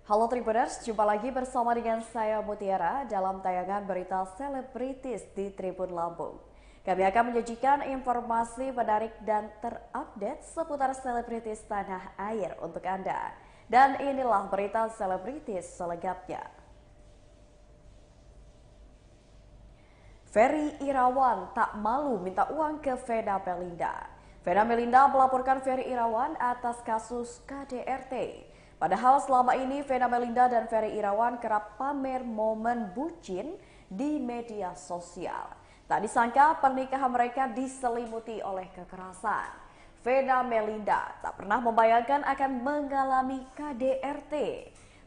Halo Tribuners, jumpa lagi bersama dengan saya Mutiara dalam tayangan berita selebritis di Tribun Lampung. Kami akan menyajikan informasi menarik dan terupdate seputar selebritis tanah air untuk Anda. Dan inilah berita selebritis selengkapnya. Ferry Irawan tak malu minta uang ke Vena Melinda. Vena Melinda melaporkan Ferry Irawan atas kasus KDRT. Padahal selama ini Vena Melinda dan Ferry Irawan kerap pamer momen bucin di media sosial. Tak disangka pernikahan mereka diselimuti oleh kekerasan. Vena Melinda tak pernah membayangkan akan mengalami KDRT.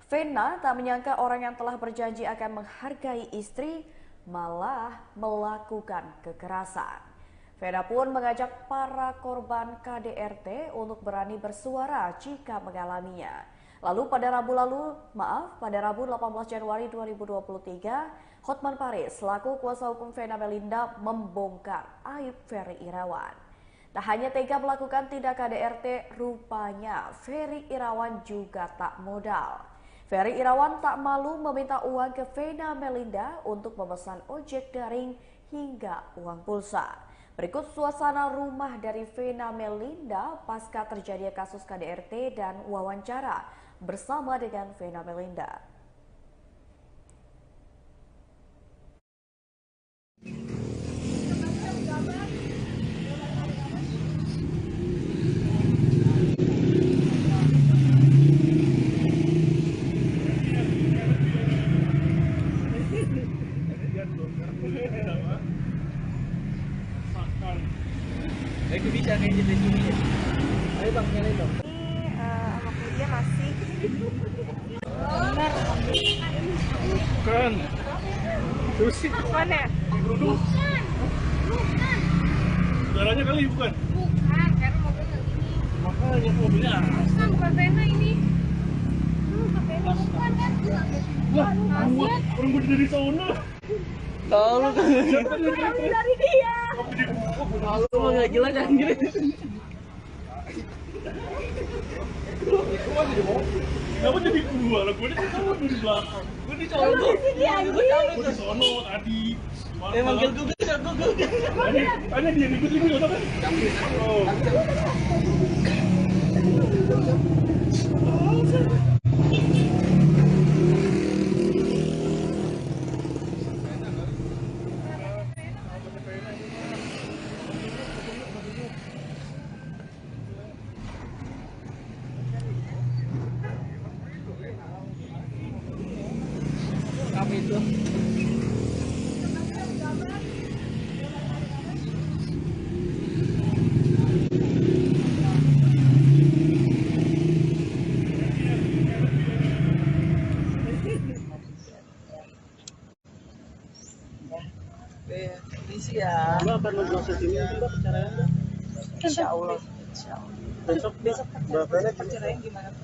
Vena tak menyangka orang yang telah berjanji akan menghargai istri malah melakukan kekerasan. Vena pun mengajak para korban KDRT untuk berani bersuara jika mengalaminya. Lalu pada Rabu 18 Januari 2023, Hotman Paris selaku kuasa hukum Vena Melinda membongkar aib Ferry Irawan. Tak hanya tega melakukan tindak KDRT, rupanya Ferry Irawan juga tak modal. Ferry Irawan tak malu meminta uang ke Vena Melinda untuk memesan ojek daring hingga uang pulsa. Berikut suasana rumah dari Vena Melinda pasca terjadinya kasus KDRT dan wawancara bersama dengan Vena Melinda. Itu bisa kayak gitu sini ya. Ayo bang, nyalain dong. Ini anak dia masih benar. Bukan. Susi. Mana? Geruduk. Bukan. Suaranya kali bukan? Bukan, karena mobilnya ini. Makanya mobilnya. Bukan Vena ini. Bukan Vena, bukan kan? Wah, orang gue dari sana. Tahu lu kan? Dari dia. Tahu lu mah nggak jelas anjir. Kenapa jadi gua? Lah gua di sana di belakang. Gua di sana. Gua di sono tadi. Manggil gua bisa gua. Tanya dia ikut ini enggak kan? Oh. Apa itu? Ini sih ya. Mbak akan memproses ini Mbak perceraian? Insya Allah. Besok Mbak perceraian gimana?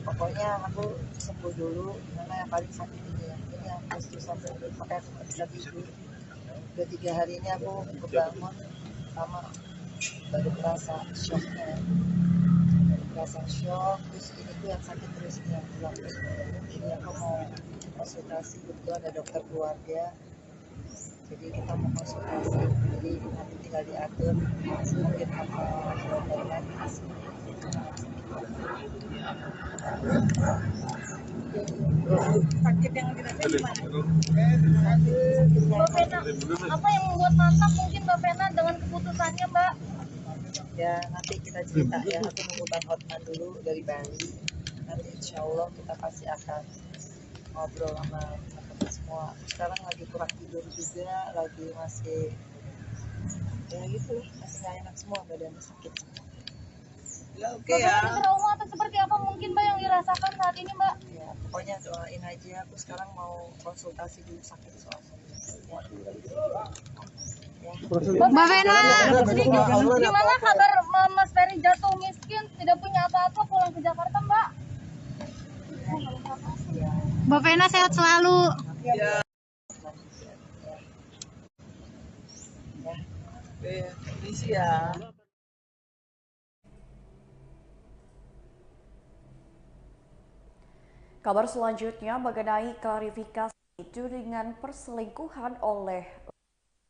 Pokoknya aku sembuh dulu karena yang paling sakit ini ya. Ini yang pasti sampai makanya aku nggak bisa tidur. Udah 3 hari ini aku kebangun sama baru kerasa shocknya. Kerasa shock, terus ini tuh yang sakit terus ini yang pulang. Jadi aku mau konsultasi, kebetulan ada dokter keluarga. Jadi kita mau konsultasi, jadi nanti tinggal diatur mungkin apa dokter medis. Sakit yang dirasain gimana? Mbak Vena, apa yang membuat mantap mungkin Mbak Vena dengan keputusannya, Mbak? Ya nanti kita cerita ya, aku nunggu Bang Hotman dulu dari Bali. Nanti insya Allah kita pasti akan ngobrol sama kita semua. Sekarang lagi kurang tidur juga, lagi masih ya gitu, masih nggak enak semua, badannya sakit. Ya oke Mbak ya. Vena trauma atau seperti apa mungkin Mbak yang dirasakan saat ini, Mbak? Ya pokoknya doain aja, aku sekarang mau konsultasi dulu sakit soalnya. Ya. Mbak Vena, gimana kabar Mas Ferry jatuh miskin, tidak punya apa-apa pulang ke Jakarta, Mbak? Mbak Vena sehat selalu. Ya. Ini sih ya. Kabar selanjutnya mengenai klarifikasi tudingan perselingkuhan oleh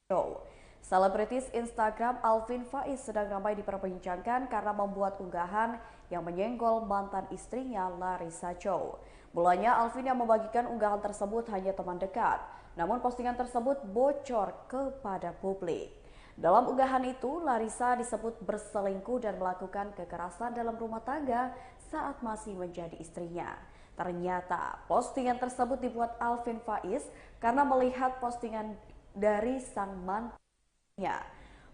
Joe. Selebritis Instagram Alvin Faiz sedang ramai diperbincangkan karena membuat unggahan yang menyenggol mantan istrinya Larissa Chow. Mulanya Alvin yang membagikan unggahan tersebut hanya teman dekat, namun postingan tersebut bocor kepada publik. Dalam unggahan itu, Larissa disebut berselingkuh dan melakukan kekerasan dalam rumah tangga saat masih menjadi istrinya. Ternyata postingan tersebut dibuat Alvin Faiz karena melihat postingan dari sang mantannya.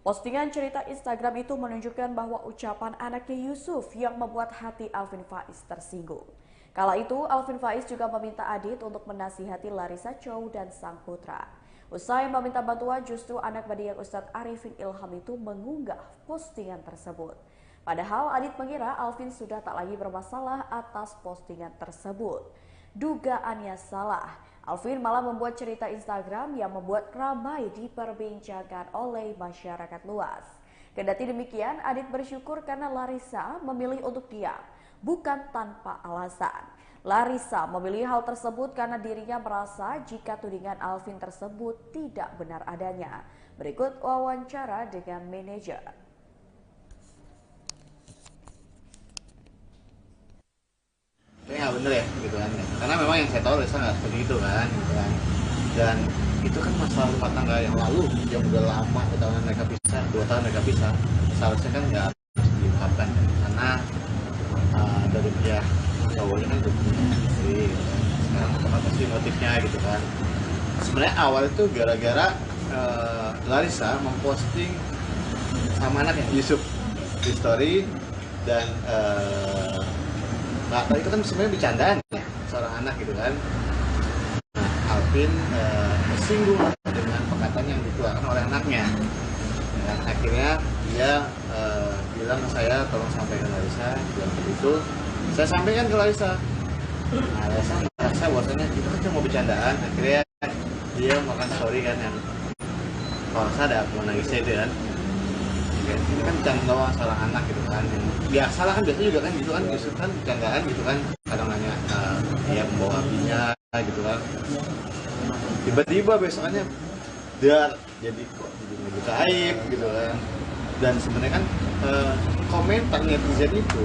Postingan cerita Instagram itu menunjukkan bahwa ucapan anaknya Yusuf yang membuat hati Alvin Faiz tersinggung. Kala itu, Alvin Faiz juga meminta Adit untuk menasihati Larissa Chow dan sang putra. Usai meminta bantuan, justru anak mendiang Ustadz Arifin Ilham itu mengunggah postingan tersebut. Padahal Adit mengira Alvin sudah tak lagi bermasalah atas postingan tersebut. Dugaannya salah. Alvin malah membuat cerita Instagram yang membuat ramai diperbincangkan oleh masyarakat luas. Kendati demikian, Adit bersyukur karena Larissa memilih untuk diam, bukan tanpa alasan. Larissa memilih hal tersebut karena dirinya merasa jika tudingan Alvin tersebut tidak benar adanya. Berikut wawancara dengan manajer. Kayaknya nggak bener ya gitu kan, karena memang yang saya tahu Larissa nggak seperti itu kan, gitu kan. Dan itu kan masalah rumah tangga yang lalu yang udah lama, 2 tahun mereka pisah, 2 tahun mereka pisah, seharusnya kan nggak harus diungkapkan karena dari pihak cowoknya kan udah punya istri, sekarang apa sih motifnya gitu kan. Sebenarnya awal itu gara-gara Larissa memposting sama anaknya Yusuf di story dan nah, itu kan sebenarnya bercandaan ya, seorang anak gitu kan. Nah, Alvin tersinggung dengan perkataan yang dikeluarkan oleh anaknya. Dan akhirnya dia bilang ke saya, tolong sampaikan Larissa, bilang begitu. Saya sampaikan ke Larissa. Nah, Larissa merasa bahwasanya itu kan cuma bercandaan. Akhirnya dia makan story kan yang kalau saya ada mau nangisnya itu kan. Ini kan bercanda doang seorang anak gitu kan. Biasa lah kan, biasa juga kan gitu kan, Yusuf kan bercandaan gitu kan. Kadang nanya dia membawa apinya gitu kan. Tiba-tiba besokannya jadi kok jadi ngebuka aib gitu kan. Dan sebenarnya kan komentar netizen itu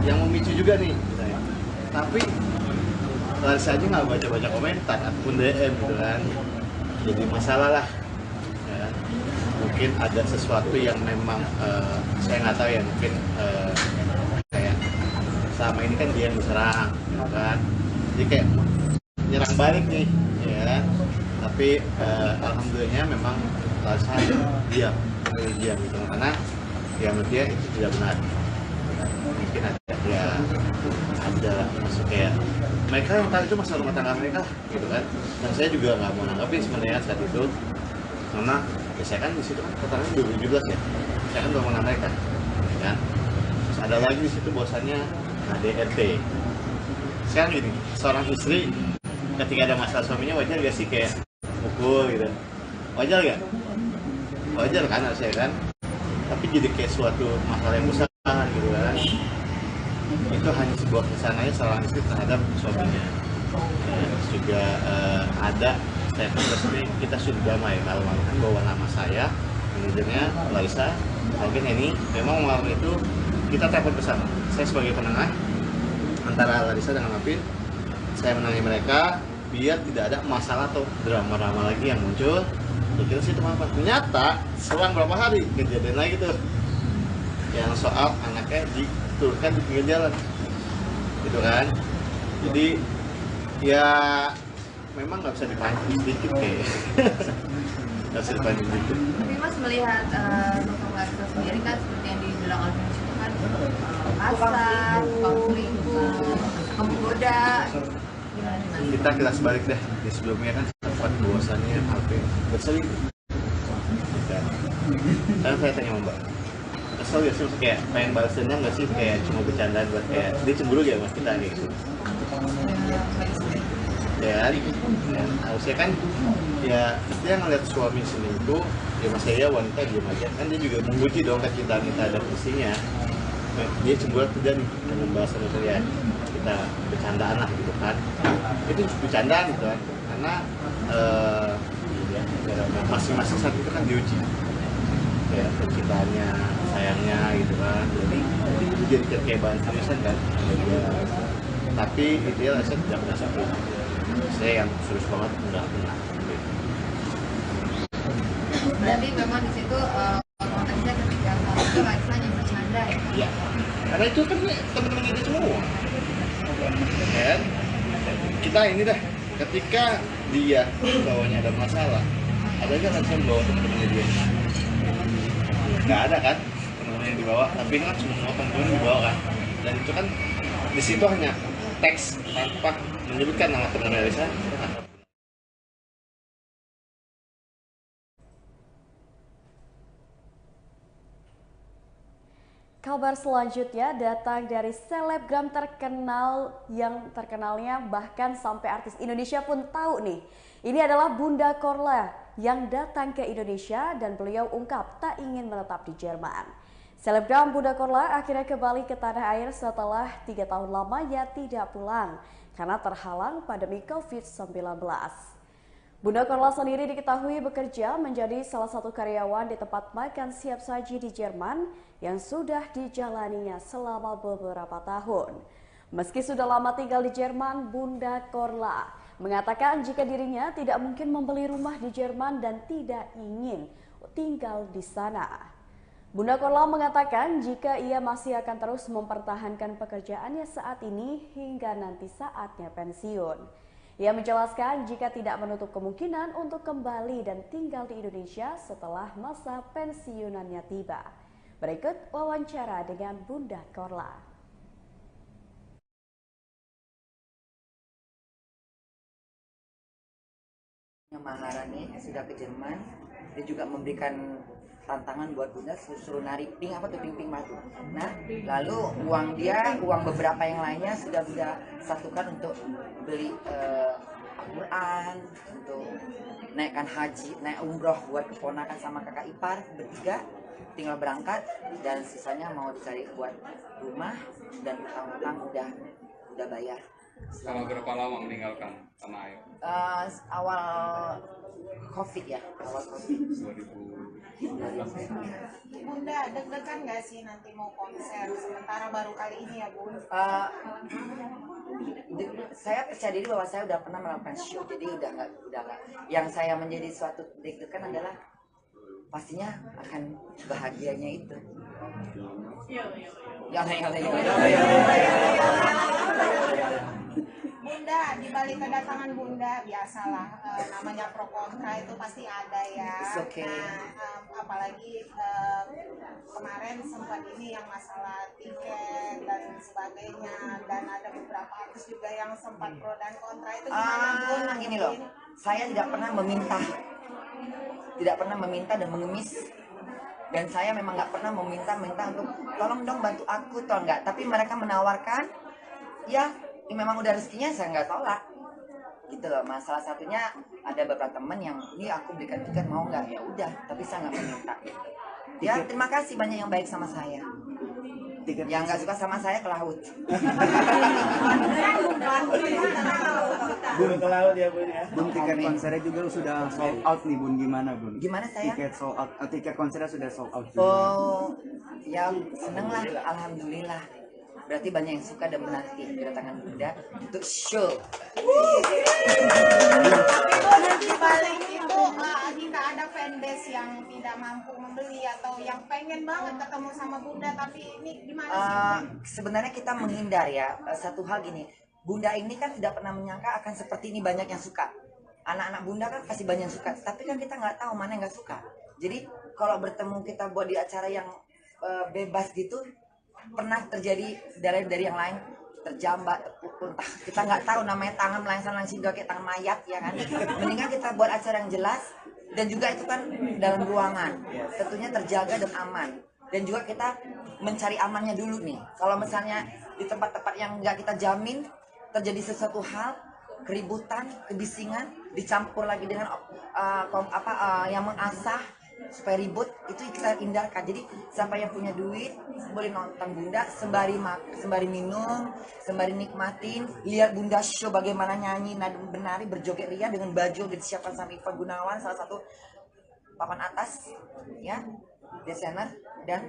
yang memicu juga nih misalnya. Tapi Larissa aja nggak baca-baca komentar ataupun DM gitu kan. Jadi masalah lah ya. Mungkin ada sesuatu yang memang saya nggak tahu ya, mungkin kayak selama ini kan dia yang diserang gitu kan. Jadi kayak nyerang balik nih ya. Tapi alhamdulillahnya memang Larissa diam gitu, karena ya menurut dia itu tidak benar. Mungkin ada maksud kayak mereka yang tahu itu masalah rumah tangga mereka gitu kan. Dan saya juga nggak mau nanggapin sebenarnya saat itu, karena ya saya kan di situ kan pertanyaan 2017 ya, saya kan belum mengenal mereka kan. Terus ada lagi di situ bahwasannya ADRT. Sekarang gini, seorang istri ketika ada masalah suaminya wajar gak sih kayak pukul gitu? Wajar gak? Wajar kan harusnya kan? Tapi jadi kayak suatu masalah yang besar gitu kan. Itu hanya sebuah kesananya seorang istri terhadap suaminya. Terus juga ada statement resmi kita sudah damai, kalau kan bawa nama saya, manajernya Larissa, mungkin ini memang malam itu kita telepon bersama. Saya sebagai penengah antara Larissa dengan Alvin, saya menangani mereka biar tidak ada masalah atau drama-drama lagi yang muncul. Kira sih itu apa? Ternyata selang berapa hari kejadian lagi tuh yang soal anaknya diturunkan di pinggir jalan gitu kan. Jadi ya memang nggak bisa dipancing sedikit kayak nggak bisa dipancing sedikit. Tapi Mas melihat sosok Larissa sendiri kan seperti yang dibilang Alvin itu kan kasar, selingkuh, menggoda. Kita sebalik deh, di sebelumnya kan sempat bahwasannya Alvin berselingkuh. Dan saya tanya Mbak, kesel ya sih kayak pengen balas dendam nggak sih, kayak cuma bercandaan buat kayak dia cemburu ya mas kita nih gitu. Ya, harusnya kan ya dia ngeliat suami selingkuh, ya mas saya wanita diam aja kan, dia juga menguji dong kecintaan kita ada istrinya. Dia cemburu tidak nih dengan bahasa saya gitu ada bercandaan lah gitu kan, itu bercandaan gitu kan, karena masing-masing saat itu kan diuji ya, kecintaannya, sayangnya gitu kan, jadi itu jadi kayak bahan seriusan kan ya. Tapi ideal saya tidak pernah seperti itu, saya yang serius banget nggak pernah gitu. Berarti memang di situ konteksnya ketika itu Raisa hanya bercanda ya? Iya, karena itu kan teman-teman kita semua kan. Kita ini dah, ketika dia bawanya ada masalah, ada nggak langsung bawa teman-temannya dia? Nggak ada kan teman-teman yang dibawa, tapi ini kan semua teman-teman dibawa kan, dan itu kan di situ hanya teks tanpa menyebutkan nama teman Raisa. Kabar selanjutnya datang dari selebgram terkenal yang terkenalnya bahkan sampai artis Indonesia pun tahu nih. Ini adalah Bunda Korla yang datang ke Indonesia dan beliau ungkap tak ingin menetap di Jerman. Selebgram Bunda Korla akhirnya kembali ke tanah air setelah 3 tahun lamanya tidak pulang karena terhalang pandemi COVID-19. Bunda Korla sendiri diketahui bekerja menjadi salah satu karyawan di tempat makan siap saji di Jerman yang sudah dijalaninya selama beberapa tahun. Meski sudah lama tinggal di Jerman, Bunda Korla mengatakan jika dirinya tidak mungkin membeli rumah di Jerman dan tidak ingin tinggal di sana. Bunda Korla mengatakan jika ia masih akan terus mempertahankan pekerjaannya saat ini hingga nanti saatnya pensiun. Ia menjelaskan jika tidak menutup kemungkinan untuk kembali dan tinggal di Indonesia setelah masa pensiunannya tiba. Berikut wawancara dengan Bunda Korla. Maharani sudah ke Jerman, dia juga memberikan tantangan buat Bunda suruh narik ping apa tuh ping batu. Nah, lalu uang beberapa yang lainnya sudah Bunda satukan untuk beli Al-Quran, untuk naikkan haji, naik umroh buat keponakan sama kakak ipar bertiga, tinggal berangkat dan sisanya mau dicari buat rumah dan utang-utang udah bayar. Selama berapa lama meninggalkan tanah air? Awal COVID ya, awal COVID 2012. Bunda, deg-degan nggak sih nanti mau konser sementara baru kali ini ya Bun? Saya percaya diri bahwa saya udah pernah melakukan show, jadi udah nggak. Yang saya menjadi suatu deg-degan adalah pastinya akan bahagianya itu. Bunda, di balik kedatangan Bunda biasalah namanya pro kontra itu pasti ada ya. Okay. Nah, apalagi kemarin sempat ini yang masalah tiket dan sebagainya, dan ada beberapa artis juga yang sempat pro dan kontra itu gimana Bun? Gini loh, saya tidak pernah meminta dan mengemis. Dan saya memang nggak pernah minta untuk tolong dong bantu aku, tolong nggak. Tapi mereka menawarkan, ya memang udah rezekinya saya nggak tolak. Gitu loh, salah satunya ada beberapa teman yang ini aku berikan tiket mau nggak, ya udah. Tapi saya nggak meminta. Ya terima kasih banyak yang baik sama saya. Yang nggak suka sama saya ke laut. Bun ke laut ya Bun ya. Bun, tiket konsernya juga sudah sold out nih Bun, gimana Bun? Gimana saya? Tiket sold out, tiket konsernya sudah sold out juga. Oh, ya seneng lah, alhamdulillah. Berarti banyak yang suka dan menanti kedatangan Bunda untuk show. Di balik itu jika ada fanbase yang tidak mampu membeli atau yang pengen banget ketemu sama Bunda, tapi ini gimana sih? Sebenarnya kita menghindar ya. Satu hal gini, Bunda ini kan tidak pernah menyangka akan seperti ini banyak yang suka. Anak-anak Bunda kan pasti banyak yang suka, tapi kan kita nggak tahu mana yang nggak suka. Jadi kalau bertemu kita buat di acara yang bebas gitu, pernah terjadi dari yang lain terjambat, terpukul, kita nggak tahu namanya tangan melangsang juga kayak tangan mayat ya kan. Mendingan kita buat acara yang jelas dan juga itu kan dalam ruangan, tentunya terjaga dan aman. Dan juga kita mencari amannya dulu nih. Kalau misalnya di tempat-tempat yang nggak kita jamin terjadi sesuatu hal, keributan, kebisingan, dicampur lagi dengan yang mengasah supaya ribut itu kita hindarkan. Jadi siapa yang punya duit boleh nonton Bunda sembari minum, sembari nikmatin, lihat Bunda show bagaimana nyanyi, nada menari, berjoget ria dengan baju yang disiapkan sama Ivan Gunawan, salah satu papan atas ya, desainer. Dan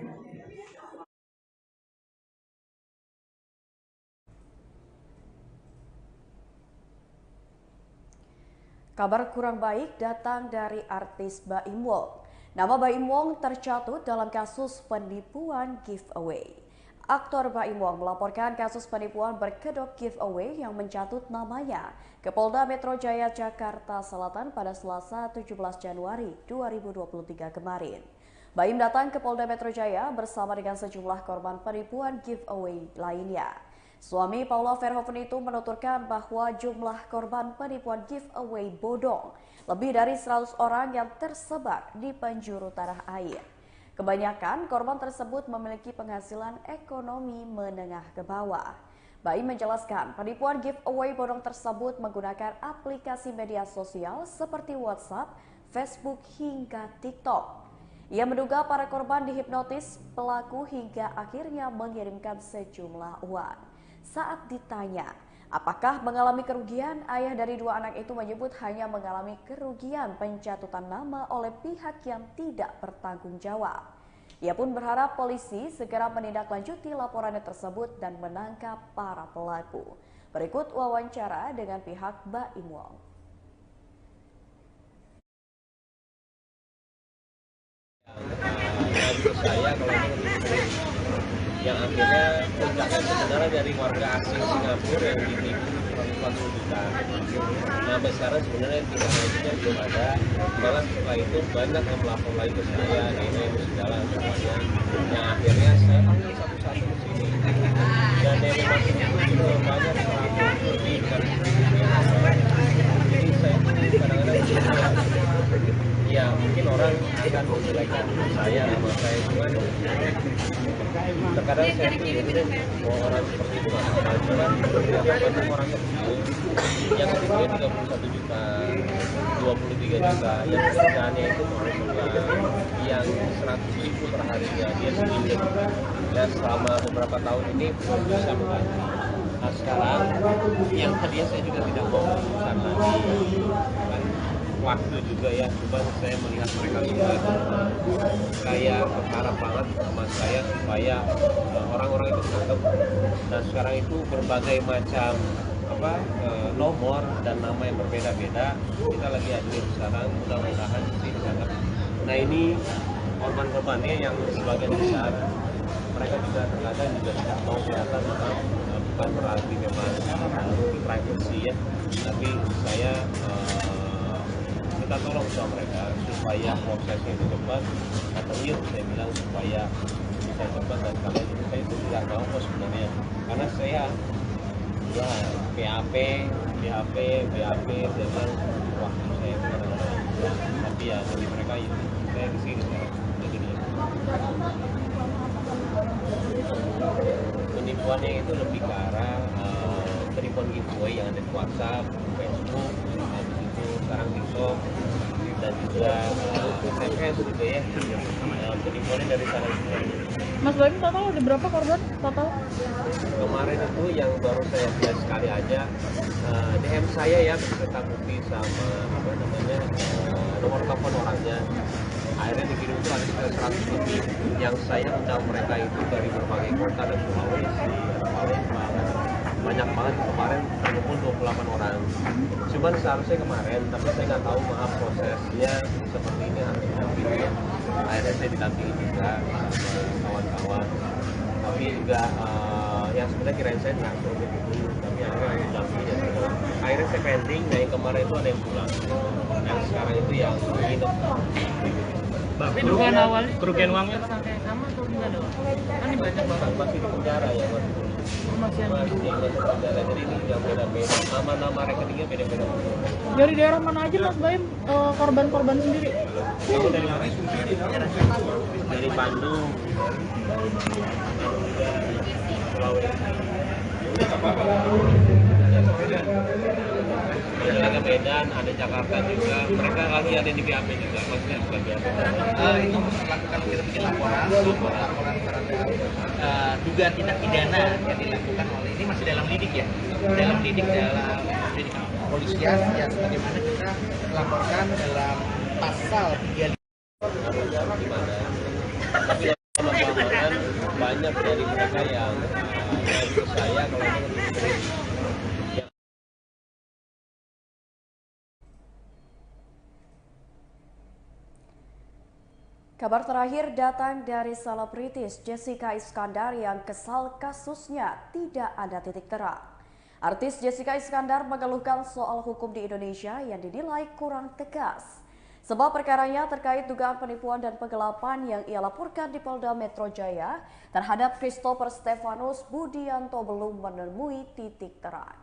kabar kurang baik datang dari artis Baim Wong. Nama Baim Wong tercatut dalam kasus penipuan giveaway. Aktor Baim Wong melaporkan kasus penipuan berkedok giveaway yang mencatut namanya ke Polda Metro Jaya Jakarta Selatan pada Selasa 17 Januari 2023 kemarin. Baim datang ke Polda Metro Jaya bersama dengan sejumlah korban penipuan giveaway lainnya. Suami Paula Verhoeven itu menuturkan bahwa jumlah korban penipuan giveaway bodong lebih dari 100 orang yang tersebar di penjuru tanah air. Kebanyakan korban tersebut memiliki penghasilan ekonomi menengah ke bawah. Baim menjelaskan penipuan giveaway bodong tersebut menggunakan aplikasi media sosial seperti WhatsApp, Facebook hingga TikTok. Ia menduga para korban dihipnotis pelaku hingga akhirnya mengirimkan sejumlah uang. Saat ditanya apakah mengalami kerugian, ayah dari dua anak itu menyebut hanya mengalami kerugian pencatutan nama oleh pihak yang tidak bertanggung jawab. Ia pun berharap polisi segera menindaklanjuti laporannya tersebut dan menangkap para pelaku. Berikut wawancara dengan pihak Baim Wong. Saya yang akhirnya puncaknya sebenarnya dari warga asing Singapura yang ditipu 40 juta. Nah, sampai sekarang sebenarnya tidak lanjutnya belum ada. Malah setelah itu banyak yang melapor lagi ke saya, ini segala semuanya. Yang akhirnya saya panggil satu-satu ke sini. Dan yang masuk itu juga banyak melapor lebih dari jadi saya kadang-kadang ya mungkin orang akan menjelekan saya sama saya, cuman terkadang saya pikir bahwa orang seperti itu nggak apa-apa, cuman banyak orang kecil yang ketinggian 31 juta, 23 juta, yang kerjaannya itu yang 100 ribu per harinya dia sedikit, dan selama beberapa tahun ini belum bisa mengganti. Nah sekarang yang tadinya saya juga tidak mau karena waktu juga ya, cuma saya melihat mereka juga kayak berharap banget sama saya supaya orang-orang itu ketangkep. Dan sekarang itu berbagai macam nomor dan nama yang berbeda-beda kita lagi aduin sekarang, mudah-mudahan sih ditangkap. Nah ini korban-korbannya yang sebagian besar mereka juga terkadang juga tidak mau kelihatan atau bukan berarti memang privacy ya, tapi saya kita tolong sama mereka supaya prosesnya itu cepat, atau yuk saya bilang supaya bisa cepat. Dan kalau itu saya itu tidak mau kok sebenarnya, karena saya ya BAP saya bilang waktu saya itu kadang-kadang, tapi ya bagi mereka ya saya di sini sekarang jadi penipuannya itu lebih ke arah penipuan giveaway yang ada di WhatsApp, Facebook, sekarang TikTok, dan juga SMS gitu ya. Penipuannya dari sana semua. Mas Baim, total ada berapa korban total? Kemarin itu yang baru saya lihat sekali aja DM saya ya, beserta bukti sama nomor telepon orangnya. Akhirnya dikirim itu ada sekitar 100 lebih yang saya undang mereka itu dari berbagai kota dan Sulawesi, Palembang. Banyak banget kemarin terkumpul 28 orang. Cuman seharusnya kemarin, tapi saya nggak tahu maaf prosesnya seperti ini harus didampingi. Akhirnya saya didampingi juga sama kawan-kawan. Tapi juga yang sebenarnya kirain saya nggak suruh begitu, tapi akhirnya didampingi. Akhirnya saya pending, nah yang kemarin itu ada yang pulang. Yang sekarang itu yang hidup. Tapi dugaan awal kerugian uangnya kan sama atau gimana? Kan ini banyak banget masih di penjara ya masih di penjara, jadi ini yang beda-beda, nama rekeningnya beda-beda. Dari daerah mana aja Mas Baim korban-korban sendiri? Itu dari mana? Dari Bandung, Sulawesi. Beda-beda. Medan, ada Jakarta juga. Mereka lagi ada di BAP juga, maksudnya bukan BAP. Itu melakukan bikin laporan terhadap dugaan tindak pidana yang dilakukan oleh ini masih dalam lidik ya, dalam lidik kepolisian ya, sebagaimana kita melaporkan dalam pasal 35. Tapi dalam laporan banyak dari mereka yang percaya kalau Kabar terakhir datang dari selebritis Jessica Iskandar yang kesal kasusnya tidak ada titik terang. Artis Jessica Iskandar mengeluhkan soal hukum di Indonesia yang dinilai kurang tegas. Sebab perkaranya terkait dugaan penipuan dan penggelapan yang ia laporkan di Polda Metro Jaya terhadap Christopher Stefanus Budianto belum menemui titik terang.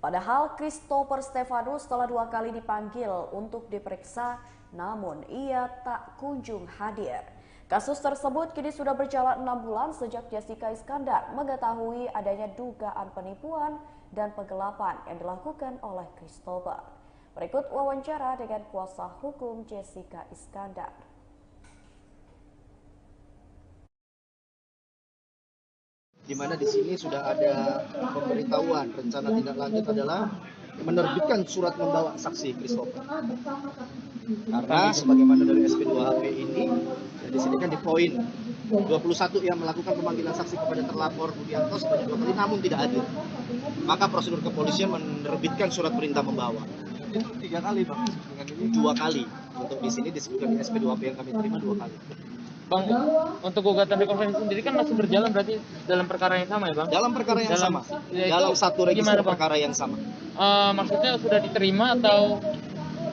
Padahal Christopher Stefanus telah 2 kali dipanggil untuk diperiksa, namun ia tak kunjung hadir. Kasus tersebut kini sudah berjalan 6 bulan sejak Jessica Iskandar mengetahui adanya dugaan penipuan dan penggelapan yang dilakukan oleh Christopher. Berikut wawancara dengan kuasa hukum Jessica Iskandar. Di mana di sini sudah ada pemberitahuan rencana tindak lanjut adalah menerbitkan surat membawa saksi Christopher. Karena sebagaimana dari SP2HP ini di sini kan di poin 21 yang melakukan pemanggilan saksi kepada terlapor Budianto sebanyak 2 kali namun tidak hadir. Maka prosedur kepolisian menerbitkan surat perintah membawa. Itu 3 kali Bang, dengan ini 2 kali. Untuk di sini disebutkan di SP2HP yang kami terima 2 kali. Bang, untuk gugatan rekonstruksi sendiri kan masih berjalan berarti dalam perkara yang sama ya Bang? Dalam perkara yang sama, dalam satu register perkara yang sama. Maksudnya sudah diterima atau?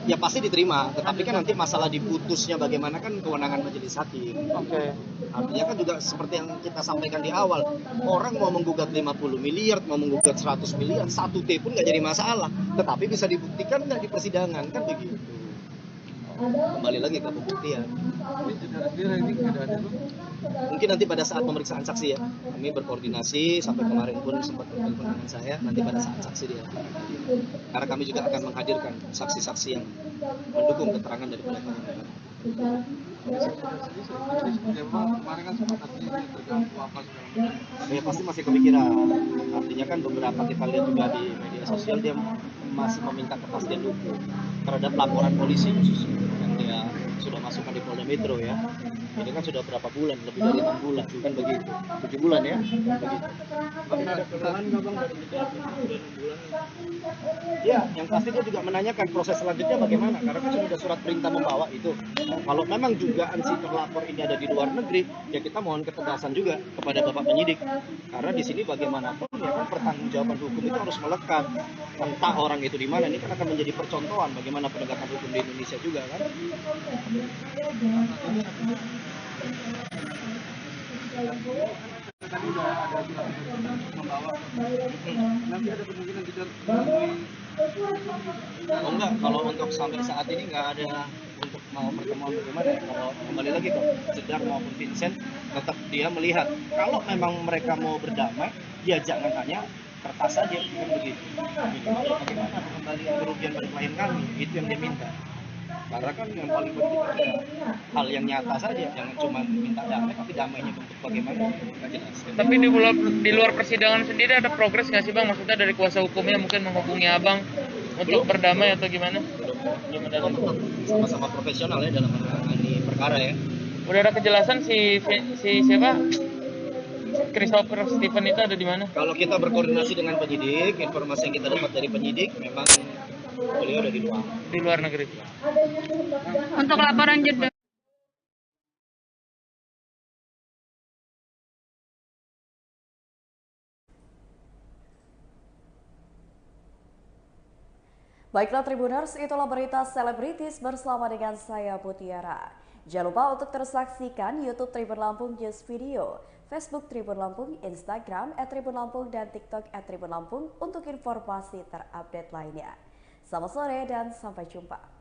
Ya pasti diterima, tetapi kan nanti masalah diputusnya bagaimana kan kewenangan majelis hakim. Oke. Artinya kan juga seperti yang kita sampaikan di awal, orang mau menggugat 50 miliar, mau menggugat 100 miliar, 1 T pun nggak jadi masalah, tetapi bisa dibuktikan nggak di persidangan, kan begitu. Kembali lagi ke pembuktian. Mungkin nanti pada saat pemeriksaan saksi ya, kami berkoordinasi sampai kemarin pun sempat bertelepon dengan saya. Nanti pada saat saksi dia, karena kami juga akan menghadirkan saksi-saksi yang mendukung keterangan daripada kami. Ya pasti masih kepikiran. Artinya kan beberapa kita lihat juga di media sosial dia masih meminta kepastian hukum terhadap laporan polisi khususnya yang dia sudah masukkan di Polda Metro ya. Ini kan sudah berapa bulan, lebih dari 6 bulan kan begitu, 7 bulan ya begitu. Ya, yang pasti dia juga menanyakan proses selanjutnya bagaimana, karena kan sudah surat perintah membawa itu. Nah, kalau memang dugaan si terlapor ini ada di luar negeri, ya kita mohon ketegasan juga kepada Bapak penyidik, karena di sini bagaimanapun ya kan pertanggungjawaban hukum itu harus melekat. Entah orang itu di mana, ini kan akan menjadi percontohan bagaimana penegakan hukum di Indonesia juga kan. Tadi udah ada membawa, nanti ada kemungkinan kita enggak, kalau untuk sampai saat ini nggak ada untuk mau pertemuan bagaimana ya. Kalau kembali lagi kok Jedar maupun Vincent tetap dia melihat kalau memang mereka mau berdamai ya jangan hanya kertas saja kan begitu. Bagaimana pengembalian kerugian dari klien kami itu yang dia minta. Karena kan yang paling penting adalah hal yang nyata saja, jangan cuma minta damai, tapi damainya bentuk bagaimana nggak jelas. Tapi di luar persidangan sendiri ada progres nggak sih Bang? Maksudnya dari kuasa hukumnya mungkin menghubungi Abang untuk berdamai atau gimana? Sama-sama profesional ya dalam menangani perkara ya. Udah ada kejelasan si siapa? Christopher Stephen itu ada di mana? Kalau kita berkoordinasi dengan penyidik, informasi yang kita dapat dari penyidik memang beliau ada di luar negeri. Untuk laporan Jeddah. Baiklah Tribuners, itulah berita selebritis bersama dengan saya Putiara. Jangan lupa untuk terus saksikan YouTube Tribun Lampung News Video, Facebook Tribun Lampung, Instagram @tribunlampung dan TikTok @tribunlampung untuk informasi terupdate lainnya. Selamat sore dan sampai jumpa.